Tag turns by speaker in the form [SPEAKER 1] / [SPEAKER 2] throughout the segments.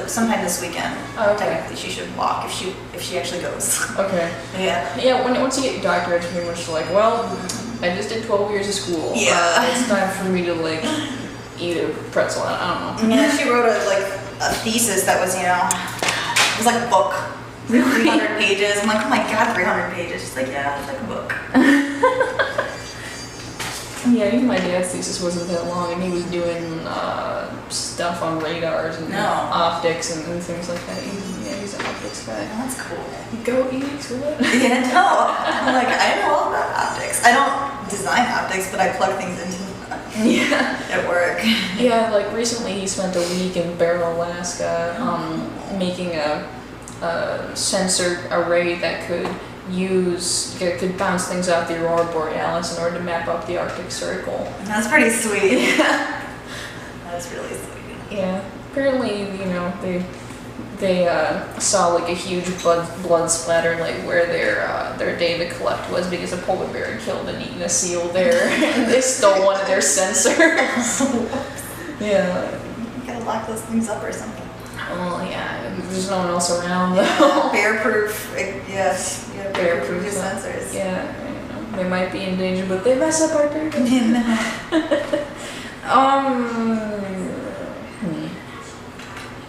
[SPEAKER 1] sometime this weekend.
[SPEAKER 2] Oh, okay.
[SPEAKER 1] Technically, she should walk if she actually goes.
[SPEAKER 2] Okay.
[SPEAKER 1] Yeah.
[SPEAKER 2] Yeah, once you get your doctorate, it's pretty much like, well, I just did 12 years of school.
[SPEAKER 1] Yeah.
[SPEAKER 2] It's time for me to, like, eat a pretzel. I don't know.
[SPEAKER 1] Yeah, she wrote a thesis that was, it was like a book. 300 pages. I'm like, oh my god, 300 pages. She's like, yeah, it's like a book.
[SPEAKER 2] Yeah, even my dad's thesis wasn't that long, and he was doing stuff on radars and optics and things like that. He's an optics guy.
[SPEAKER 1] Oh, that's cool.
[SPEAKER 2] Go eat, what?
[SPEAKER 1] Yeah, no. I'm like, I know all about optics. I don't design optics, but I plug things into them.
[SPEAKER 2] Yeah.
[SPEAKER 1] At work.
[SPEAKER 2] Yeah, like recently he spent a week in Barrow, Alaska, making a sensor array that could bounce things out the aurora borealis in order to map out the Arctic Circle.
[SPEAKER 1] That's pretty sweet.
[SPEAKER 2] Yeah.
[SPEAKER 1] That's really sweet.
[SPEAKER 2] Yeah. Apparently, they saw like a huge blood splatter, like where their day to collect was because a polar bear had killed and eaten a seal there, and they stole one of their sensors. Yeah.
[SPEAKER 1] You gotta lock those things up or something.
[SPEAKER 2] Oh yeah, there's no one else around though.
[SPEAKER 1] Yeah, bear-proof, yes. Yeah, bear-proof your sensors.
[SPEAKER 2] Yeah, they might be in danger, but they mess up our burger.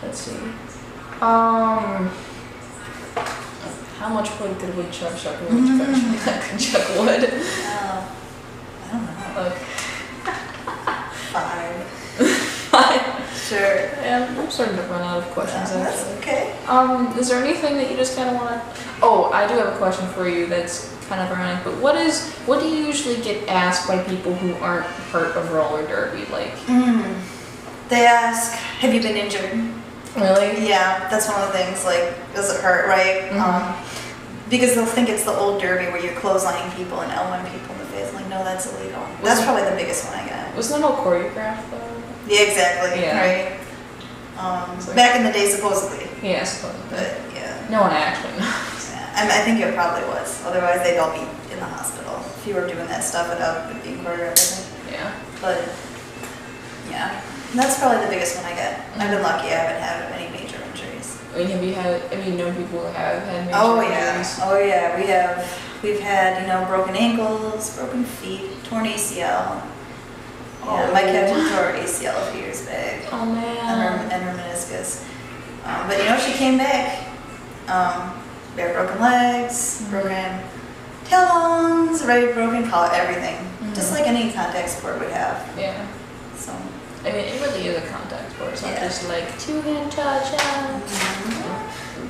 [SPEAKER 2] Let's see. How much wood could a woodchuck chuck? That could chuck wood.
[SPEAKER 1] I don't know.
[SPEAKER 2] Okay.
[SPEAKER 1] 5.
[SPEAKER 2] 5.
[SPEAKER 1] Sure.
[SPEAKER 2] Yeah, I'm starting to run out of questions
[SPEAKER 1] That's
[SPEAKER 2] actually.
[SPEAKER 1] okay.
[SPEAKER 2] Is there anything that you just kind of want to? Oh, I do have a question for you that's kind of ironic. But what do you usually get asked by people who aren't part of roller derby? Like,
[SPEAKER 1] they ask, "Have you been injured?"
[SPEAKER 2] Really?
[SPEAKER 1] Yeah, that's one of the things. Like, does it hurt? Right? Because they'll think it's the old derby where you're clotheslining people and elbowing people in the face. I'm like, no, that's illegal. That's probably the biggest one I get.
[SPEAKER 2] Wasn't that all choreographed though?
[SPEAKER 1] Yeah, exactly.
[SPEAKER 2] Yeah.
[SPEAKER 1] Right. Back in the day, supposedly.
[SPEAKER 2] Yeah, supposedly.
[SPEAKER 1] But yeah.
[SPEAKER 2] No one actually knows.
[SPEAKER 1] Yeah. I think it probably was. Otherwise, they'd all be in the hospital if you were doing that stuff without it being choreographed. I think.
[SPEAKER 2] Yeah.
[SPEAKER 1] But yeah, that's probably the biggest one I get. I've been lucky. I haven't had any major injuries.
[SPEAKER 2] I mean, have you known people who have had major injuries?
[SPEAKER 1] Oh yeah. We've had broken ankles, broken feet, torn ACL. Yeah, my captain tore her ACL a few years back.
[SPEAKER 2] Oh man.
[SPEAKER 1] And her meniscus. But she came back. Bare broken legs, broken tailbones, broken collar, everything. Just like any contact sport would have.
[SPEAKER 2] Yeah.
[SPEAKER 1] So.
[SPEAKER 2] I mean, it really is a contact sport. It's not just like two-hand touch.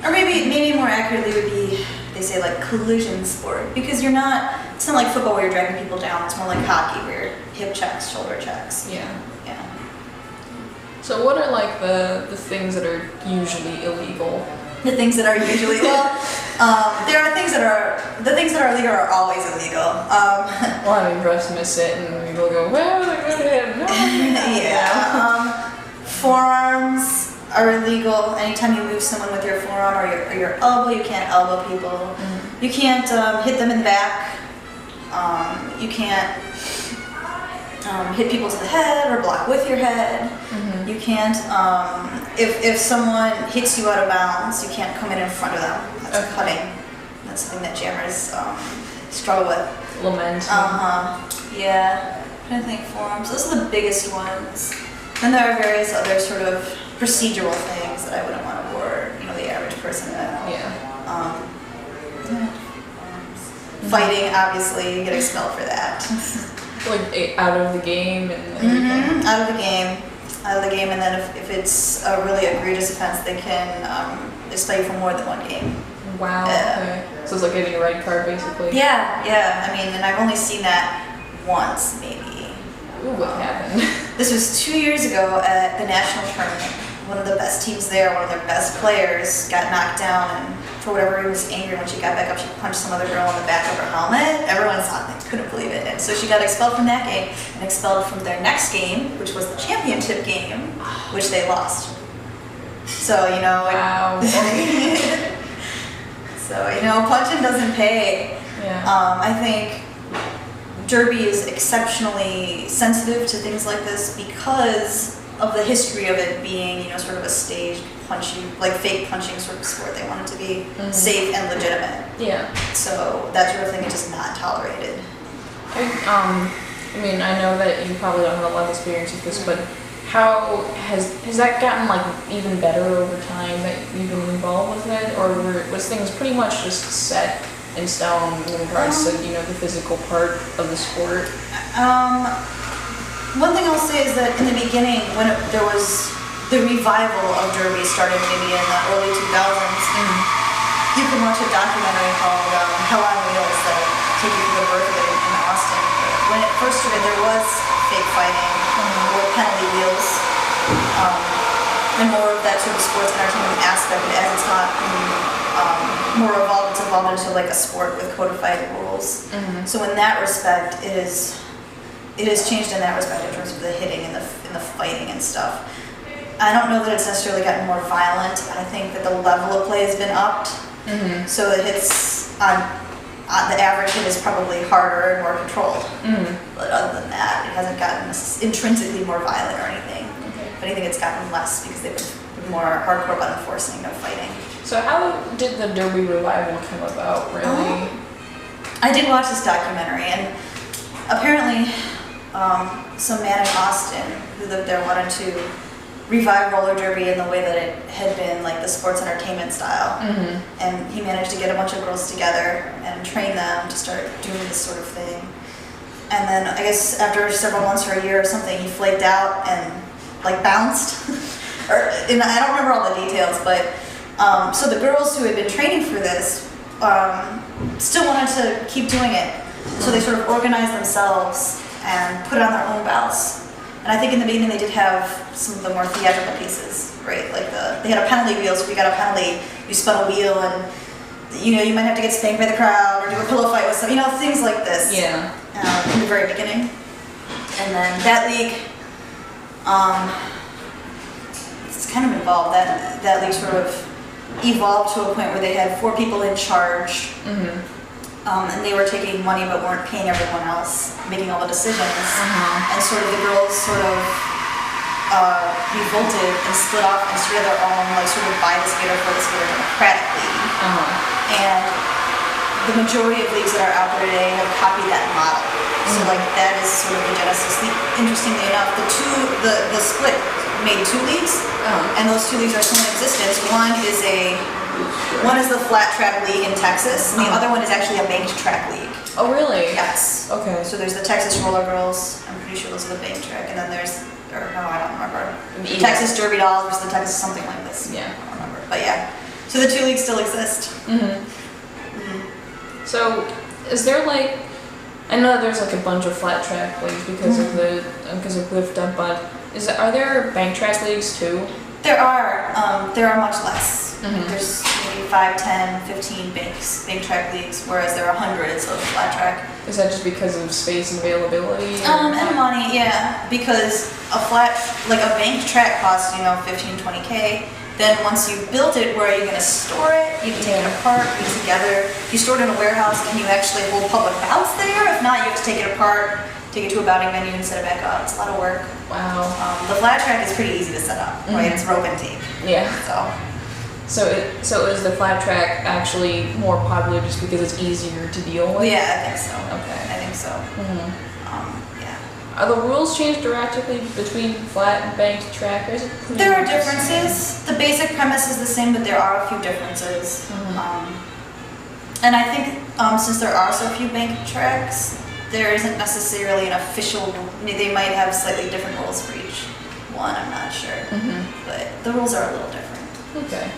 [SPEAKER 1] Or maybe more accurately would be, they say like collision sport, because it's not like football where you're dragging people down. It's more like hockey where you're hip checks, shoulder checks.
[SPEAKER 2] Yeah.
[SPEAKER 1] Yeah.
[SPEAKER 2] So what are like the things that are usually illegal?
[SPEAKER 1] The things that are usually there are things that are illegal are always illegal.
[SPEAKER 2] Well, I mean, refs miss it, and people go, "Well, they're good at it."
[SPEAKER 1] Yeah. Forearms are illegal. Anytime you move someone with your forearm or your elbow, you can't elbow people. You can't hit them in the back. You can't hit people to the head or block with your head. You can't, if someone hits you out of bounds, you can't come in front of them. That's cutting. That's something that jammers struggle with.
[SPEAKER 2] Lament.
[SPEAKER 1] Yeah. I'm trying to think forearms. Those are the biggest ones. Then there are various other sort of procedural things that I wouldn't want to bore, the average person with.
[SPEAKER 2] Yeah.
[SPEAKER 1] Fighting, obviously, you get expelled for that.
[SPEAKER 2] Like out of the game and everything.
[SPEAKER 1] Out of the game, and then if it's a really egregious offense, they can expel you for more than one game.
[SPEAKER 2] Wow. Okay. So it's like getting a red card, basically.
[SPEAKER 1] Yeah. I mean, and I've only seen that once, maybe.
[SPEAKER 2] Ooh, what happened?
[SPEAKER 1] This was 2 years ago at the national tournament. One of the best teams there, one of their best players, got knocked down, and for whatever reason was angry. When she got back up, she punched some other girl in the back of her helmet. Everyone saw it, they couldn't believe it. And so she got expelled from that game, and expelled from their next game, which was the championship game, which they lost. So,
[SPEAKER 2] Wow.
[SPEAKER 1] So, punching doesn't pay.
[SPEAKER 2] Yeah.
[SPEAKER 1] I think Derby is exceptionally sensitive to things like this because of the history of it being, you know, sort of a staged punching, like fake punching sort of sport. They want it to be safe and legitimate.
[SPEAKER 2] Yeah.
[SPEAKER 1] So that sort of thing is just not tolerated.
[SPEAKER 2] I mean, I know that you probably don't have a lot of experience with this, but how has that gotten like even better over time that you've been involved with it, or was things pretty much just set in stone in regards to, you know, the physical part of the sport?
[SPEAKER 1] One thing I'll say is that in the beginning, when there was the revival of Derby started maybe in the early 2000s, you can watch a documentary called Hell on Wheels that'll take you through the birth of it in Austin. When it first started, there was fake fighting with penalty wheels and more of that sort of sports entertainment aspect. But as it's gotten more evolved, it's evolved into like a sport with codified rules. So in that respect, it has changed in that respect in terms of the hitting and the fighting and stuff. I don't know that it's necessarily gotten more violent. I think that the level of play has been upped. So it hits on the average hit is probably harder and more controlled. But other than that, it hasn't gotten intrinsically more violent or anything. But I think it's gotten less because they've been more hardcore about enforcing no fighting.
[SPEAKER 2] So how did the Derby revival come about, really?
[SPEAKER 1] I did watch this documentary, and apparently some man in Austin who lived there wanted to revive roller derby in the way that it had been, like the sports entertainment style. And he managed to get a bunch of girls together and train them to start doing this sort of thing. And then I guess after several months or a year or something, he flaked out and like bounced. And I don't remember all the details, but so the girls who had been training for this still wanted to keep doing it. So they sort of organized themselves and put on their own bouts. And I think in the beginning they did have some of the more theatrical pieces, right? Like they had a penalty wheel, so if you got a penalty, you spun a wheel, and you know, you might have to get spanked by the crowd or do a pillow fight with some, you know, things like this.
[SPEAKER 2] Yeah.
[SPEAKER 1] In the very beginning. And then that league, it's kind of involved. That league sort of evolved to a point where they had 4 people in charge. And they were taking money but weren't paying everyone else, making all the decisions. And sort of the girls sort of revolted and split off and started their own, like, sort of buy the skater for the skater democratic league. And the majority of leagues that are out there today have copied that model. So like that is sort of the genesis. Interestingly enough, the split made 2 leagues, and those 2 leagues are still in existence. One is the flat track league in Texas, and the other one is actually a banked track league.
[SPEAKER 2] Oh, really?
[SPEAKER 1] Yes.
[SPEAKER 2] Okay.
[SPEAKER 1] So there's the Texas Roller Girls. I'm pretty sure those are the banked track, and then there's, I don't remember. The Texas Derby Dolls versus the Texas something like this.
[SPEAKER 2] Yeah.
[SPEAKER 1] I don't remember. But yeah. So the 2 leagues still exist.
[SPEAKER 2] So is there like, I know there's like a bunch of flat track leagues because of lift up, but are there bank track leagues too?
[SPEAKER 1] There are much less. There's maybe 5, 10, 15 bank track leagues, whereas there are hundreds of flat track.
[SPEAKER 2] Is that just because of space and availability?
[SPEAKER 1] And money, yeah. Because a bank track costs, 15, 20K. Then once you've built it, where are you going to store it? You can take it apart, put it together. If you store it in a warehouse, can you actually hold public bouts there? If not, you have to take it apart, take it to a bouting venue and set it back up. It's a lot of work.
[SPEAKER 2] Wow.
[SPEAKER 1] The flat track is pretty easy to set up, right? It's rope and tape.
[SPEAKER 2] Yeah.
[SPEAKER 1] So
[SPEAKER 2] is the flat track actually more popular just because it's easier to deal with?
[SPEAKER 1] Yeah, I think so.
[SPEAKER 2] Okay.
[SPEAKER 1] I think so. Yeah.
[SPEAKER 2] Are the rules changed drastically between flat and banked track? Or is it
[SPEAKER 1] there are differences. The basic premise is the same, but there are a few differences. And I think since there are so few banked tracks, there isn't necessarily an official. They might have slightly different rules for each one. I'm not sure, but the rules are a little different.
[SPEAKER 2] Okay.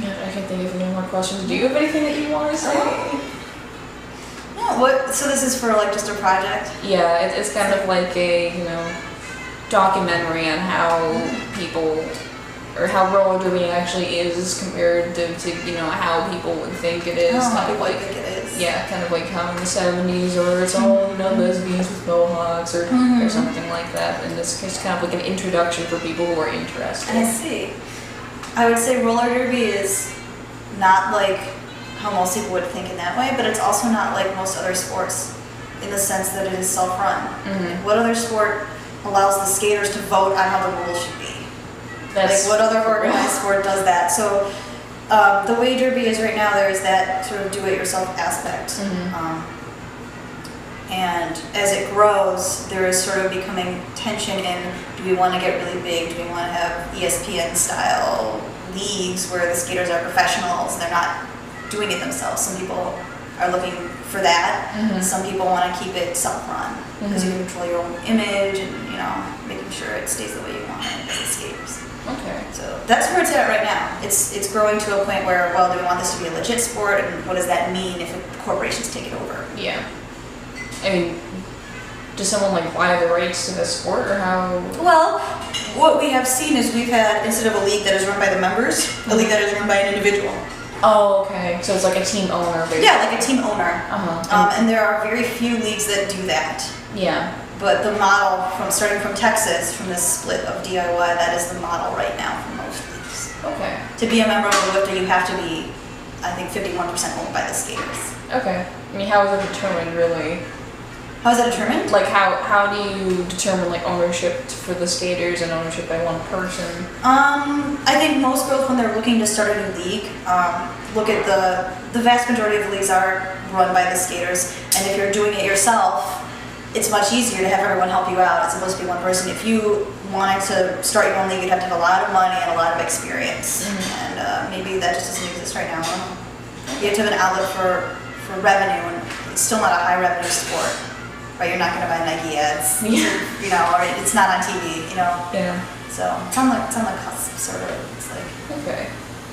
[SPEAKER 2] Yeah, I can't think of any more questions. Do you have anything that you want to say?
[SPEAKER 1] Yeah. What? So this is for like just a project?
[SPEAKER 2] Yeah, it's kind of like a documentary on how people, or how roller derby actually is compared to how people would think it is.
[SPEAKER 1] How people think it is.
[SPEAKER 2] Yeah, kind of like how in the 70s, or it's all lesbians with mohawks, or something like that. And this is kind of like an introduction for people who are interested.
[SPEAKER 1] I see. I would say roller derby is not like how most people would think in that way, but it's also not like most other sports. in the sense that it is self-run.
[SPEAKER 2] Mhm.
[SPEAKER 1] What other sport allows the skaters to vote on how the rules should be?
[SPEAKER 2] That's
[SPEAKER 1] Like, what other organized sport does that? So, the way derby is right now, there is that sort of do-it-yourself aspect.
[SPEAKER 2] Mhm.
[SPEAKER 1] And as it grows, there is sort of becoming tension in, do we want to get really big? Do we want to have ESPN-style leagues where the skaters are professionals and they're not doing it themselves? Some people are looking for that.
[SPEAKER 2] Mhm.
[SPEAKER 1] Some people want to keep it self-run because you can control your own image and, making sure it stays the way you want it as a skaters.
[SPEAKER 2] Okay.
[SPEAKER 1] So that's where it's at right now. It's growing to a point where, well, do we want this to be a legit sport, and what does that mean if corporations take it over?
[SPEAKER 2] Yeah. I mean, does someone like buy the rights to the sport, or how?
[SPEAKER 1] Well, what we have seen is we've had, instead of a league that is run by the members, a league that is run by an individual.
[SPEAKER 2] Oh, okay. So it's like a team owner, basically.
[SPEAKER 1] Yeah, like a team owner.
[SPEAKER 2] Uh-huh.
[SPEAKER 1] And there are very few leagues that do that.
[SPEAKER 2] Yeah.
[SPEAKER 1] But the model, starting from Texas, from this split of DIY, that is the model right now for most leagues.
[SPEAKER 2] Okay.
[SPEAKER 1] To be a member of the Lifter, you have to be, I think, 51% owned by the skaters.
[SPEAKER 2] Okay. I mean, how is it determined, really?
[SPEAKER 1] How is that determined?
[SPEAKER 2] Like, how do you determine like ownership for the skaters and ownership by one person?
[SPEAKER 1] I think most girls, when they're looking to start a new league, look at the vast majority of the leagues are run by the skaters, and if you're doing it yourself, it's much easier to have everyone help you out. It's supposed to be one person. If you wanted to start your own league, you'd have to have a lot of money and a lot of experience, and maybe that just doesn't exist right now. You have to have an outlet for revenue, and it's still not a high revenue sport. Right, you're not going to buy Nike ads, or it's not on TV,
[SPEAKER 2] Yeah.
[SPEAKER 1] So it's on the cusp, sort of. It's like
[SPEAKER 2] Okay.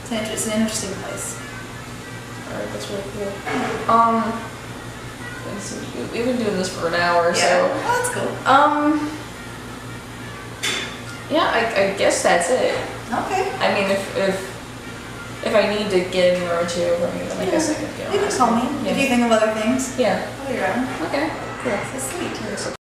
[SPEAKER 1] it's an interesting place.
[SPEAKER 2] Alright, that's really cool. We've been doing this for an hour,
[SPEAKER 1] Yeah,
[SPEAKER 2] so.
[SPEAKER 1] oh, that's cool.
[SPEAKER 2] Yeah, I guess that's it.
[SPEAKER 1] Okay.
[SPEAKER 2] I mean, if I need to get anywhere or two, then I guess I could go.
[SPEAKER 1] You can call me if you think of other things.
[SPEAKER 2] Yeah.
[SPEAKER 1] Oh, you're on.
[SPEAKER 2] Okay. Cool.
[SPEAKER 1] So sweet.
[SPEAKER 2] So